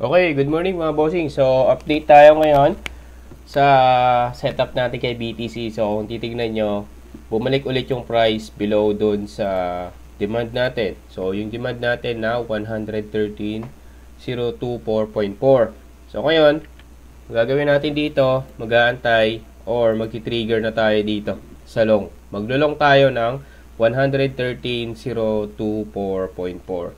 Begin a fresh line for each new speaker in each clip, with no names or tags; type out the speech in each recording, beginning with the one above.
Okay, good morning mga bossing. So, update tayo ngayon sa setup natin kay BTC. So, kung titignan nyo, bumalik ulit yung price below dun sa demand natin. So, yung demand natin na 113,024.4. So, ngayon, gagawin natin dito, mag-aantay or magti-trigger na tayo dito sa long. Maglulong tayo ng 113,024.4.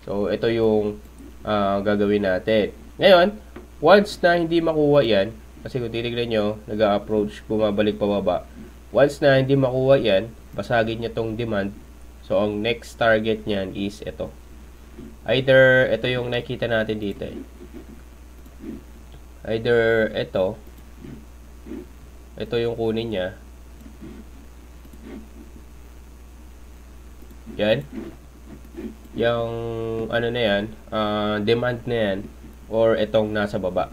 So, ito yung gagawin natin. Ngayon, once na hindi makuha yan, kasi kung titignan nyo, nag-a-approach, bumabalik pababa. Once na hindi makuha yan, basagin niya tong demand. So, ang next target niyan is ito. Either, ito yung nakita natin dito. Either, ito yung kunin niya. Yan. Yung ano na yan, demand na yan, or itong nasa baba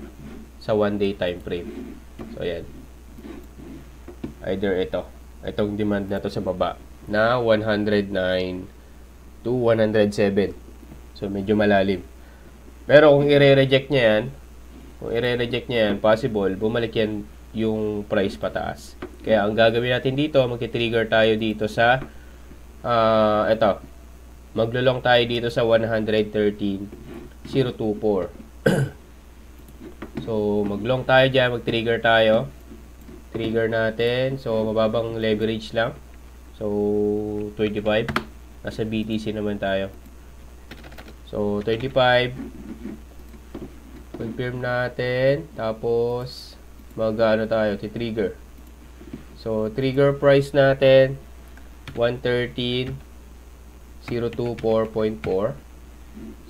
sa 1 day time frame. So yan, either itong demand na to sa baba na 109 to 107. So medyo malalim, pero kung i-reject niya yan, possible bumalik yan yung price pataas. Kaya ang gagawin natin dito, magti-trigger tayo dito sa maglulong tayo dito sa 113,024. So, maglong tayo dyan, mag-trigger tayo. Trigger natin. So, mababang leverage lang. So, 25. Nasa BTC naman tayo. So, 25. Confirm natin. Tapos, mag-ano tayo, ti-trigger. So, trigger price natin, 113,024.4.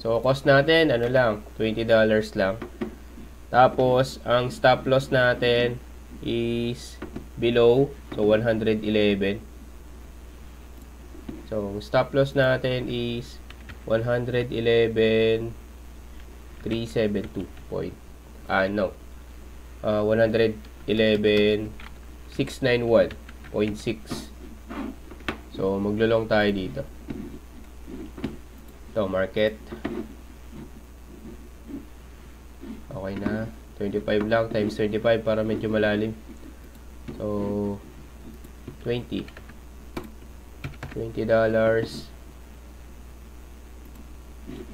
So, cost natin, ano lang, $20 lang. Tapos, ang stop loss natin is below, so 111. So, stop loss natin is 111,372 point. 111,691.6. So, maglulong tayo dito. So, market. Okay na. 25 lang times 25 para medyo malalim. So, $20.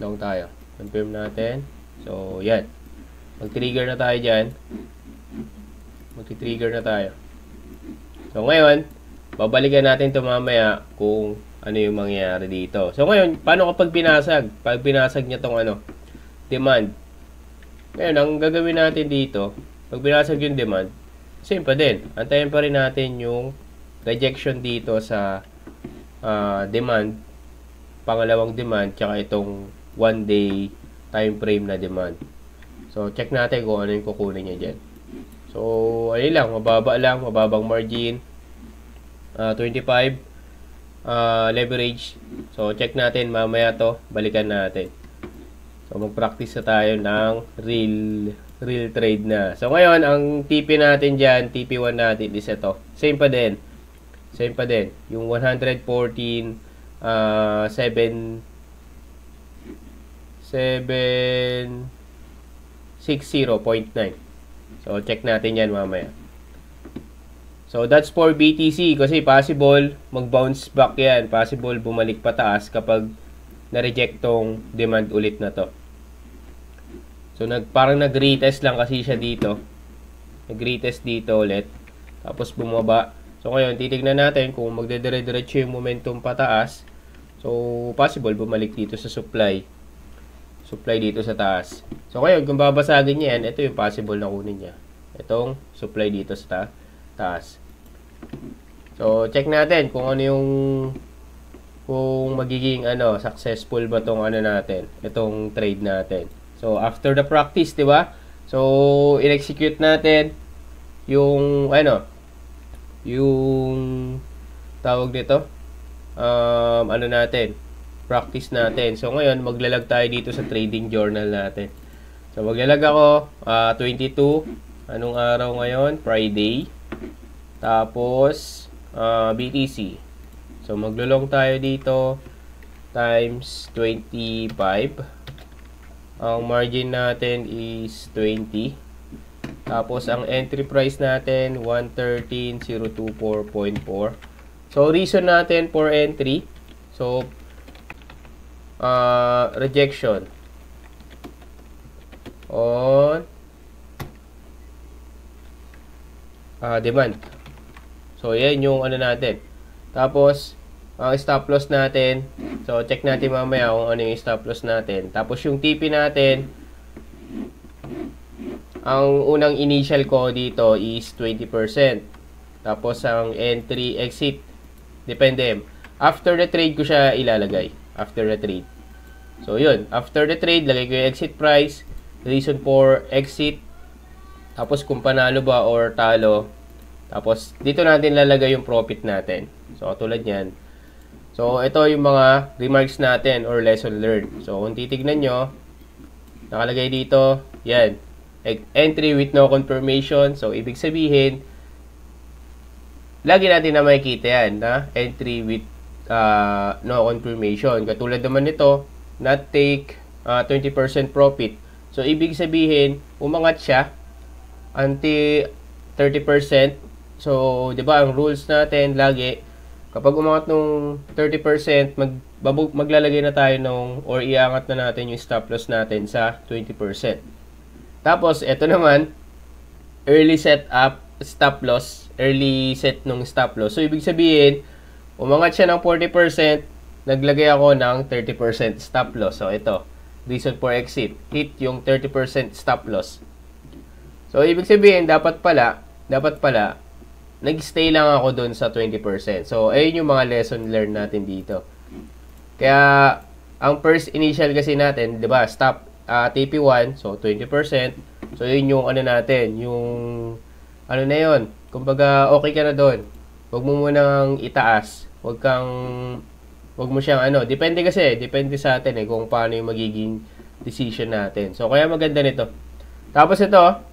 Long tayo. Confirm natin. So, yan. Mag-trigger na tayo dyan. Mag-trigger na tayo. So, ngayon, babalikan natin ito mamaya kung ano yung mangyayari dito. So, ngayon, paano kapag binasag? Pag binasag niya itong demand. Ngayon, ang gagawin natin dito, pag binasag yung demand, same pa din. Antayin pa rin natin yung rejection dito sa demand, pangalawang demand, tsaka itong 1 day time frame na demand. So, check natin kung ano yung kukunin niya dyan. So, ayun lang, mababang margin. 25 leverage. So, check natin mamaya to. Balikan natin. So, mag-practice na tayo ng real trade na. So, ngayon, ang TP natin dyan, TP1 natin is ito. Same pa din. Yung 114, 760.9. So, check natin yan mamaya. So, that's for BTC kasi possible mag-bounce back yan. Possible bumalik pataas kapag na-reject tong demand ulit na to. So, parang nag-retest lang kasi siya dito. Nag-retest dito ulit. Tapos bumaba. So, ngayon, titignan natin kung magdedire-diretso yung momentum pataas. So, possible bumalik dito sa supply. Supply dito sa taas. So, ngayon, kung babasagin niya yan, ito yung possible na kunin niya. Itong supply dito sa taas. So, check natin kung ano yung magiging successful ba tong natin, itong trade natin. So, after the practice, di ba? So, in-execute natin yung yung tawag nito, natin, practice natin. So, ngayon, maglalag tayo dito sa trading journal natin. So, maglalag ako, 22, anong araw ngayon? Friday. Tapos, BTC. So, maglulong tayo dito times 25. Ang margin natin is 20. Tapos, ang entry price natin, 113,024.4. So, reason natin for entry. So, rejection on demand. So, yan yung ano natin. Tapos, ang stop loss natin. So, check natin mamaya kung ano yung stop loss natin. Tapos, yung TP natin, ang unang initial ko dito is 20%. Tapos, ang entry, exit, depende. After the trade ko siya ilalagay. After the trade. So, yun. After the trade, lagay ko yung exit price, reason for exit, tapos kung panalo ba or talo. Tapos, dito natin lalagay yung profit natin. So, tulad yan. So, ito yung mga remarks natin or lesson learned. So, kung titignan nyo, nakalagay dito, yan. Entry with no confirmation. So, ibig sabihin, lagi natin na makikita yan, na entry with no confirmation. Katulad naman nito, not take 20% profit. So, ibig sabihin, umangat siya until 30%. So, di ba, ang rules natin lagi, kapag umangat nung 30%, maglalagay na tayo nung, or iangat na natin yung stop loss natin sa 20%. Tapos, ito naman, early set up, stop loss, early set nung stop loss. So, ibig sabihin, umangat siya ng 40%, naglagay ako ng 30% stop loss. So, ito, reason for exit, hit yung 30% stop loss. So, ibig sabihin, dapat pala, nag-stay lang ako dun sa 20%. So, ayun yung mga lesson learned natin dito. Kaya, ang first initial kasi natin, di ba, stop TP1, so 20%. So, yun yung ano natin, yung, ano na yun, kumbaga, okay ka na dun. Huwag mo munang itaas. Huwag mo siyang depende sa atin kung paano yung magiging decision natin. So, kaya maganda nito. Tapos ito,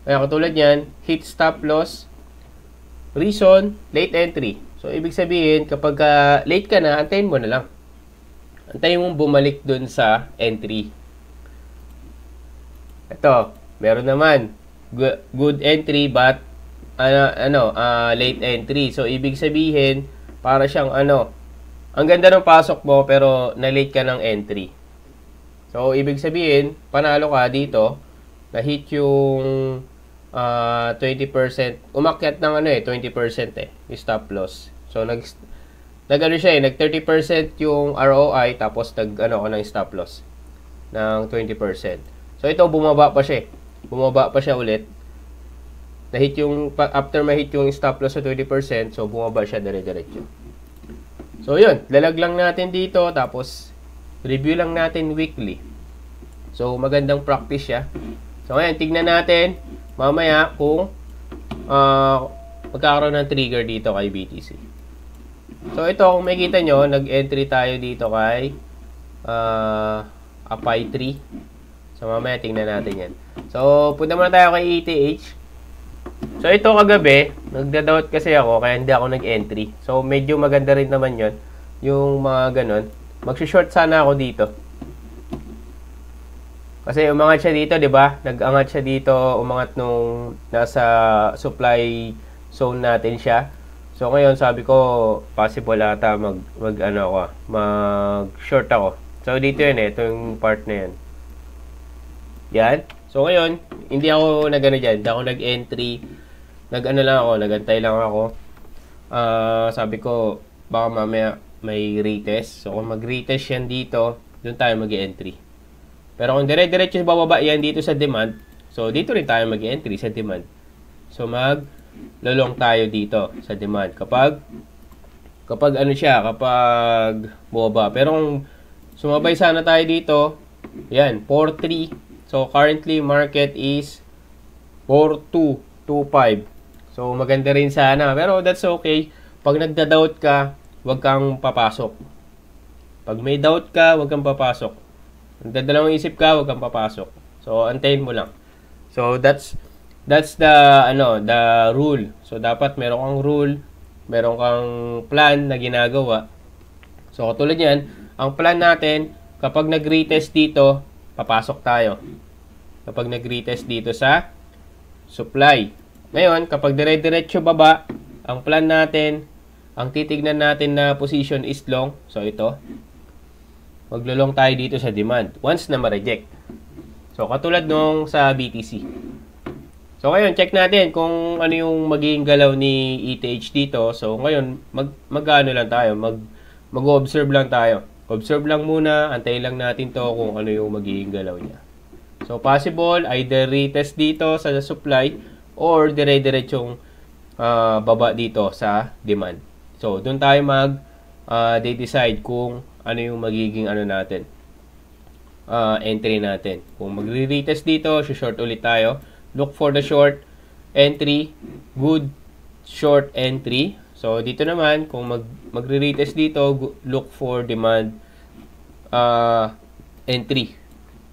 kaya katulad yan, hit stop loss, reason, late entry. So, ibig sabihin, kapag late ka na, antayin mo na lang. Antayin mo bumalik dun sa entry. Ito, meron naman, good entry but, late entry. So, ibig sabihin, para siyang ang ganda ng pasok mo pero na-late ka ng entry. So, ibig sabihin, panalo ka dito, na-hit yung 20%, umakyat ng 20% yung stop loss. So, nag 30% yung ROI, tapos ko ng stop loss ng 20%. So, ito, bumaba pa siya ulit. Na-hit yung, after ma-hit yung stop loss sa 20%, so, bumaba siya dire-diretso. So, yun. Lalag lang natin dito. Tapos, review lang natin weekly. So, magandang practice siya. So, ngayon, tignan natin mamaya kung magkakaroon ng trigger dito kay BTC. So, ito, kung makikita nyo, nag-entry tayo dito kay Appy 3. So, mamaya tignan natin yan. So, punta muna tayo kay ETH. So, ito kagabi, nagda-doubt kasi ako, kaya hindi ako nag-entry. So, medyo maganda rin naman yon yung mga ganon. Mag-short sana ako dito. Kasi umangat siya dito, di ba? Nag-angat siya dito, umangat nung nasa supply zone natin siya. So, ngayon, sabi ko, possible ata mag-short ako. So, dito yun ito yung part na yan. Yan. So, ngayon, hindi ako dyan. Hindi ako nag-entry. Nagantay lang ako. Sabi ko, baka mamaya may retest. So, kung mag-retest yan dito, doon tayo mag-entry. Pero kung dire-diretso bababa yan dito sa demand, so, dito rin tayo mag-entry sa demand. So, mag-lolong tayo dito sa demand. Kapag bumaba. Pero kung sumabay sana tayo dito, yan, 4.3. So, currently, market is 4.225. So, maganda rin sana. Pero, that's okay. Pag nagda-doubt ka, huwag kang papasok. Pag may doubt ka, huwag kang papasok. Nagdadalawang isip ka, huwag kang papasok. So, antayin mo lang. So, that's the rule. So, dapat meron kang rule, meron kang plan na ginagawa. So, katulad yan, ang plan natin, kapag nag-retest dito, papasok tayo. Kapag nag-retest dito sa supply. Ngayon, kapag dire-diretso baba, ang plan natin, ang titignan natin na position is long. So, ito. Maglulong tayo dito sa demand. Once na ma-reject. So, katulad nung sa BTC. So, ngayon, check natin kung ano yung magiging galaw ni ETH dito. So, ngayon, mag-ano lang tayo. Mag-observe lang tayo. Observe lang muna. Antayin lang natin to kung ano yung magiging galaw niya. So, possible, either retest dito sa supply or dire-diretsong baba dito sa demand. So, doon tayo mag-decide kung ano yung magiging ano natin. Entry natin. Kung magre-retest dito, short ulit tayo. Look for the short entry. Good short entry. So, dito naman, kung magre-retest dito, look for demand entry.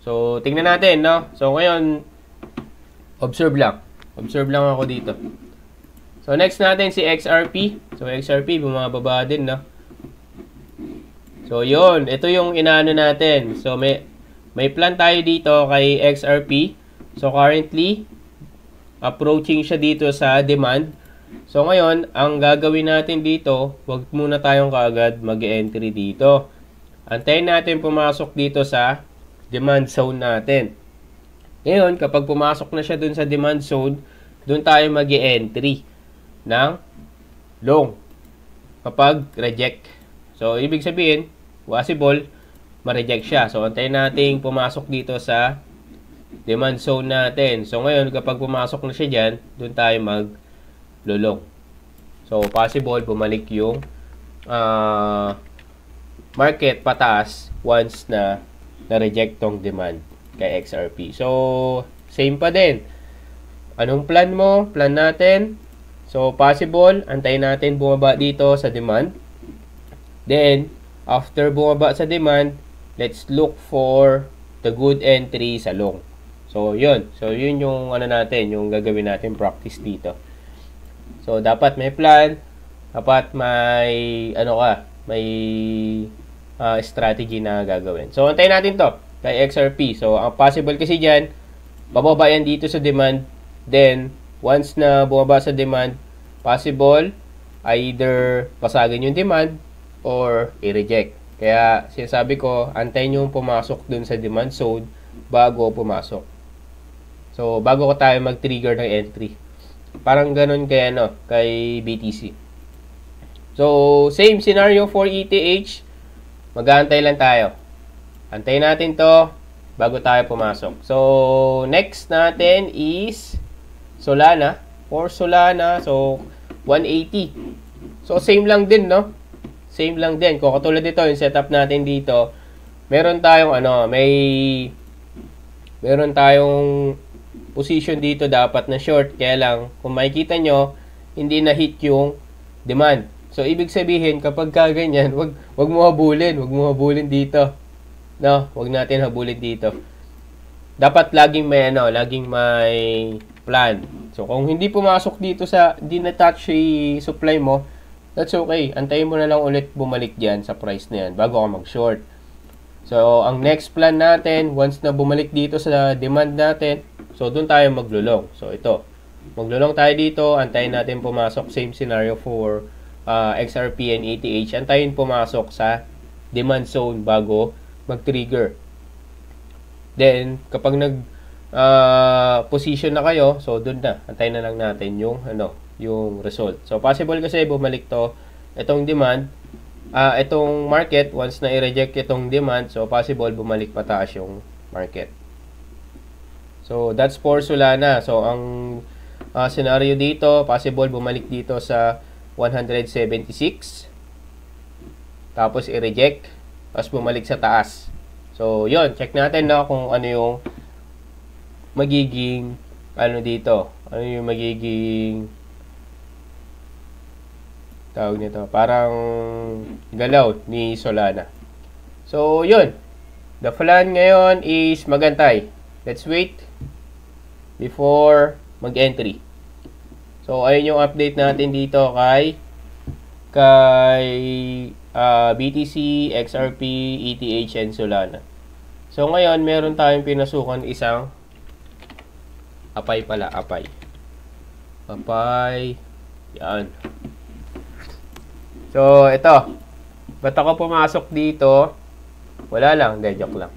So, tingnan natin, no? So, ngayon, observe lang. Observe lang ako dito. So, next natin si XRP. So, XRP, bumababa din, no? So, yun. Ito yung inaano natin. So, may plan tayo dito kay XRP. So, currently, approaching siya dito sa demand. So, ngayon, ang gagawin natin dito, wag muna tayong kaagad mag-entry dito. Antayin natin pumasok dito sa demand zone natin. Ngayon, kapag pumasok na siya dun sa demand zone, dun tayo mag-entry ng long kapag reject. So, ibig sabihin, possible, ma-reject siya. So, antayin natin pumasok dito sa demand zone natin. So, ngayon, kapag pumasok na siya dyan, dun tayo mag-lulong. So, possible, bumalik yung market pataas once na na-reject tong demand kay XRP. So, same pa din. Anong plan mo? Plan natin. So, possible, antayin natin bumaba dito sa demand. Then, after bumaba sa demand, let's look for the good entry sa long. So, yun. So, yun yung ano natin, yung gagawin natin practice dito. So, dapat may plan. Dapat may, may strategy na gagawin. So, antayin natin to kay XRP. So, ang possible kasi dyan, bababa yan dito sa demand. Then, once na bumaba sa demand, possible, either pasagin yung demand or i-reject. Kaya, sinasabi ko, antayin yung pumasok dun sa demand zone bago pumasok. So, bago ko tayo mag-trigger ng entry. Parang ganun kay, kay BTC. So, same scenario for ETH. Mag-aantay lang tayo. Antayin natin to bago tayo pumasok. So, next natin is Solana. For Solana, so, 180. So, same lang din, no? Same lang din. Kung katulad dito, yung setup natin dito, meron tayong, meron tayong position dito dapat na short. Kaya lang, kung makikita nyo, hindi na-hit yung demand. So, ibig sabihin, kapag kaganyan, wag mo habulin. Wag mo habulin dito. No? Wag natin habulin dito. Dapat laging may plan. So, kung hindi pumasok dito hindi na-touch yung supply mo, that's okay. Antayin mo na lang ulit bumalik dyan sa price na yan bago ka mag-short. So, ang next plan natin, once na bumalik dito sa demand natin, so, dun tayo maglulong. So, ito. Maglulong tayo dito. Antayin natin pumasok. Same scenario for XRP and ETH. Antayin pumasok sa demand zone bago mag-trigger. Then, kapag position na kayo, so doon na. Antayin na lang natin yung result. So, possible kasi bumalik to itong demand, itong market, once na i-reject itong demand, so possible bumalik pataas yung market. So, that's for Solana. So, ang scenario dito, possible bumalik dito sa 176. Tapos i-reject. Tapos bumalik sa taas. So, yun. Check natin kung ano yung magiging dito. Ano yung magiging tawag nito. Parang galaw ni Solana. So, yun. The plan ngayon is magantay. Let's wait before mag-entry. So, ayun yung update natin dito kay BTC, XRP, ETH, and Solana. So, ngayon, meron tayong pinasukan isang apay pala, apay. Apay. Yan. So, ito. Ba't ako pumasok dito? Wala lang. Hindi, joke lang.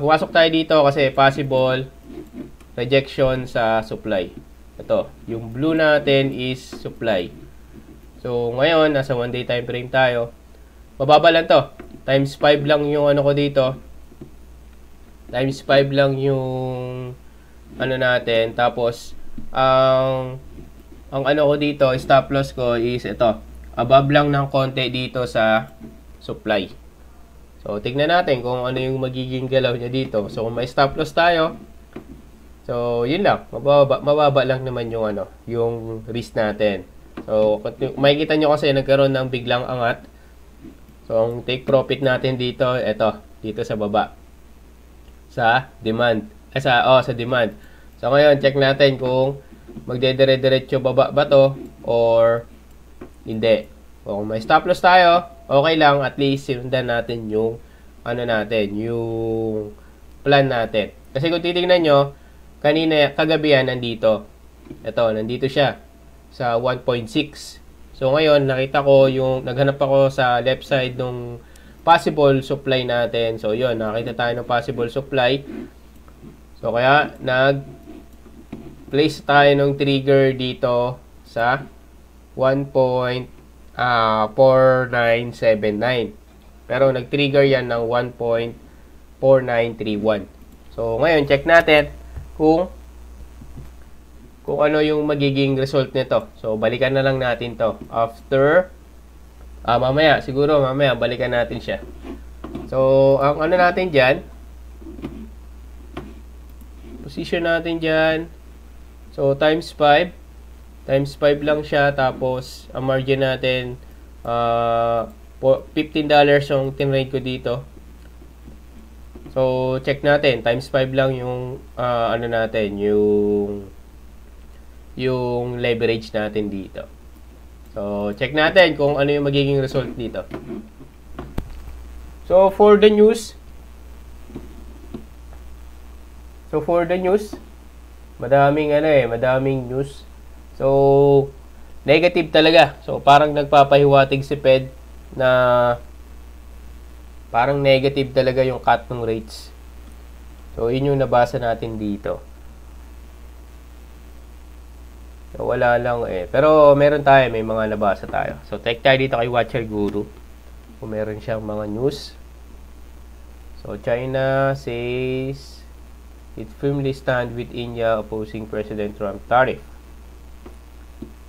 Pumasok tayo dito kasi possible rejection sa supply. Ito. Yung blue natin is supply. So, ngayon, nasa 1 day time frame tayo. Mababa lang to. Times 5 lang yung ano ko dito. Times 5 lang yung ano natin. Tapos, ang ano ko dito, stop loss ko is ito. Above lang ng konti dito sa supply. So, tignan natin kung ano yung magiging galaw niya dito. So, kung may stop loss tayo, so, yun lang. Mababa lang naman yung ano, yung risk natin. So, makikita nyo kasi nagkaroon ng biglang angat. So, ang take profit natin dito, ito, dito sa baba. Sa demand. Sa demand. So, ngayon, check natin kung magdedire-diretso baba ba to or hindi. O, kung may stop loss tayo, okay lang. At least, sinundan natin yung ano natin, yung plan natin. Kasi kung titignan nyo, kanina, kagabi yan, nandito. Ito, nandito siya sa 1.6. So, ngayon, nakita ko yung, naghanap ako sa left side ng possible supply natin. So, yun, nakita tayo ng possible supply. So, kaya, place tayo ng trigger dito sa 1.4979. Pero nag-trigger yan ng 1.4931. So, ngayon, check natin kung ano yung magiging result nito. So, balikan na lang natin to. After, siguro mamaya, balikan natin siya. So, ang ano natin dyan, position natin dyan. So, times 5. Times 5 lang siya. Tapos, ang margin natin, $15 yung tinrade ko dito. So, check natin. Times 5 lang yung, ano natin, yung leverage natin dito. So, check natin kung ano yung magiging result dito. So, for the news, madaming news. So, negative talaga. So, parang nagpapahiwatig si Fed na parang negative talaga yung cut ng rates. So, yun yung nabasa natin dito. So, wala lang eh. Pero, meron tayo. May mga nabasa tayo. So, take tayo dito kay Watcher Guru. Kung meron siyang mga news. So, China says it firmly stand with India opposing President Trump tariff.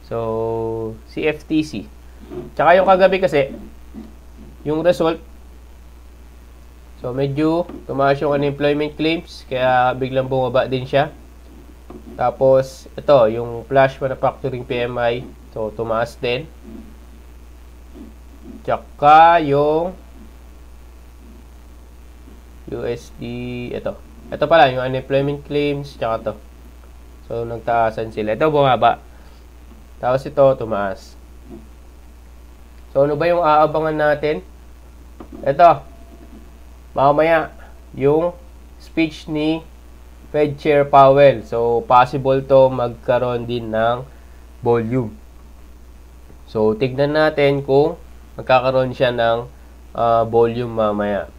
So, CFTC. Tsaka yung kagabi kasi, yung result, so medyo tumaas yung unemployment claims, kaya biglang bumaba din siya. Tapos, ito, yung flash manufacturing PMI, so tumaas din. Tsaka yung USD, ito pala, yung unemployment claims, tsaka to. So, nagtaasan sila. Ito, bumaba. Tapos ito, tumaas. So, ano ba yung aabangan natin? Ito, mamaya, yung speech ni Fed Chair Powell. So, possible to magkaroon din ng volume. So, tignan natin kung magkakaroon siya ng volume mamaya.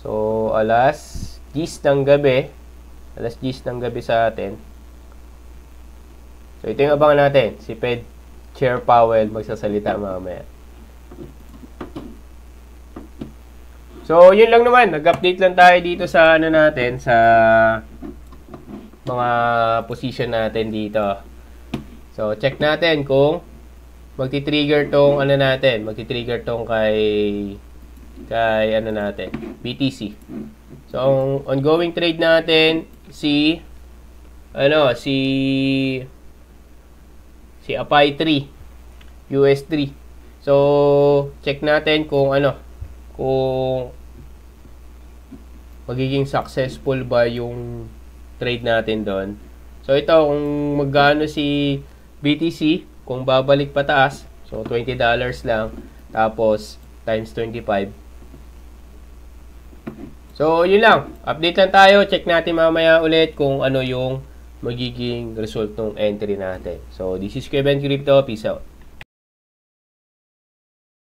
So, alas 10 ng gabi. Alas 10 ng gabi sa atin. So, ito yung abangan natin. Si Fed Chair Powell magsasalita mamaya. So, yun lang naman. Nag-update lang tayo dito sa ano natin, sa mga position natin dito. So, check natin kung magti-trigger tong ano natin. Magti-trigger tong kay ano natin, BTC. So, ang ongoing trade natin si API 3 US 3. So, check natin kung kung magiging successful ba yung trade natin doon. So, ito, kung magkano si BTC, kung babalik pataas, so $20 lang, tapos times 25. So, yun lang. Update lang tayo. Check natin mamaya ulit kung ano yung magiging result ng entry natin. So, this is Kuya Ben Crypto. Peace out.